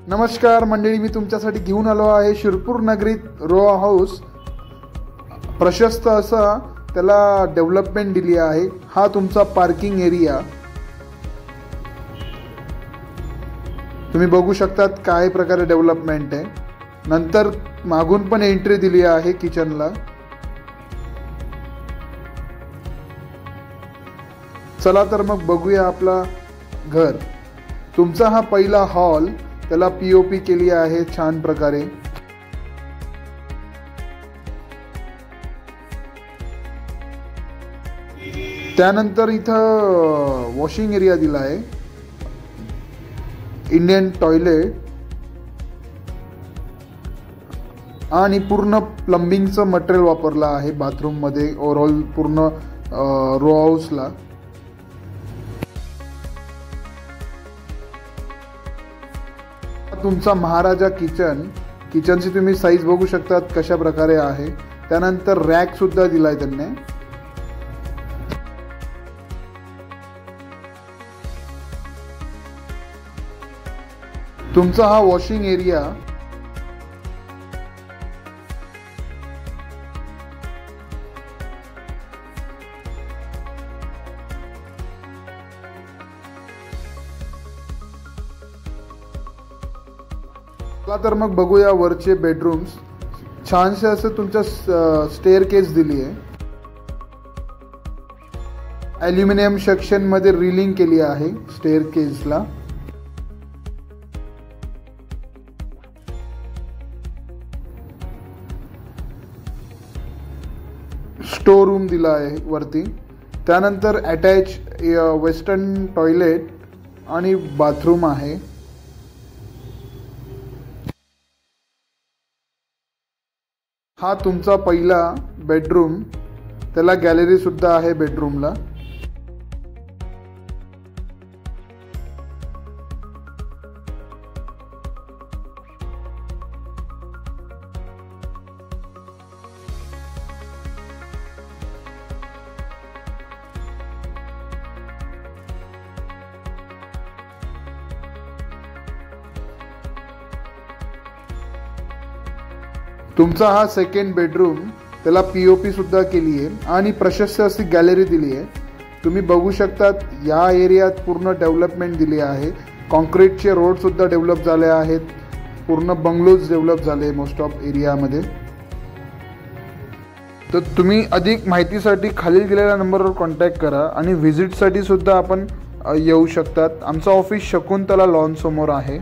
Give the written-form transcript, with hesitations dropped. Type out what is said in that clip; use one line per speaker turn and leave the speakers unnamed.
नमस्कार मंडळी, मी तुमच्यासाठी घेऊन आलो आहे शिरपूर नगरीत रो हाऊस. प्रशस्त असा त्याला डेव्हलपमेंट दिली आहे. हा तुमचा पार्किंग एरिया तुम्ही बघू शकतात काय प्रकारे डेव्हलपमेंट आहे. नंतर मागून पण एंट्री दिली आहे किचनला. चला तर मग बघूया आपला घर. तुमचा हा पहिला हॉल, त्याला पीओपी केली आहे छान प्रकारे. त्यानंतर इथं वॉशिंग एरिया दिला आहे, इंडियन टॉयलेट आणि पूर्ण प्लंबिंगचं मटेरियल वापरलं आहे बाथरूम मध्ये. ओव्हरऑल पूर्ण रो हाऊसला तुमचा महाराजा किचनची तुम्ही साईज बघू शकतात कशा प्रकारे आहे. त्यानंतर रॅक सुद्धा दिलाय त्यांनी. तुमचा हा वॉशिंग एरिया तर मग बघूया वरचे बेडरूम्स. छानसे असं तुमच्या स्टेअर केस दिली आहे. ॲल्युमिनियम सेक्शन मध्ये रिलिंग केली आहे स्टेअर केसला. स्टोर रूम दिला आहे वरती. त्यानंतर अटॅच वेस्टर्न टॉयलेट आणि बाथरूम आहे. हा तुमचा पहिला बेडरूम, त्याला गॅलरी सुद्धा आहे बेडरूमला. तुमचा हा सेकंड बेडरूम, त्याला पीओपी सुद्धा केली आहे आणि प्रशस्त अशी गॅलरी दिली आहे. तुम्ही बघू शकतात या एरियात पूर्ण डेव्हलपमेंट दिली आहे. कॉन्क्रीटचे रोड सुद्धा डेव्हलप झाले आहेत. पूर्ण बंगलोज डेव्हलप झाले मोस्ट ऑफ एरियामध्ये. तर तुम्ही अधिक माहितीसाठी खालील दिलेल्या नंबरवर कॉन्टॅक्ट करा आणि व्हिजिटसाठी सुद्धा आपण येऊ शकतात. आमचं ऑफिस शकुंतला लॉन समोर आहे.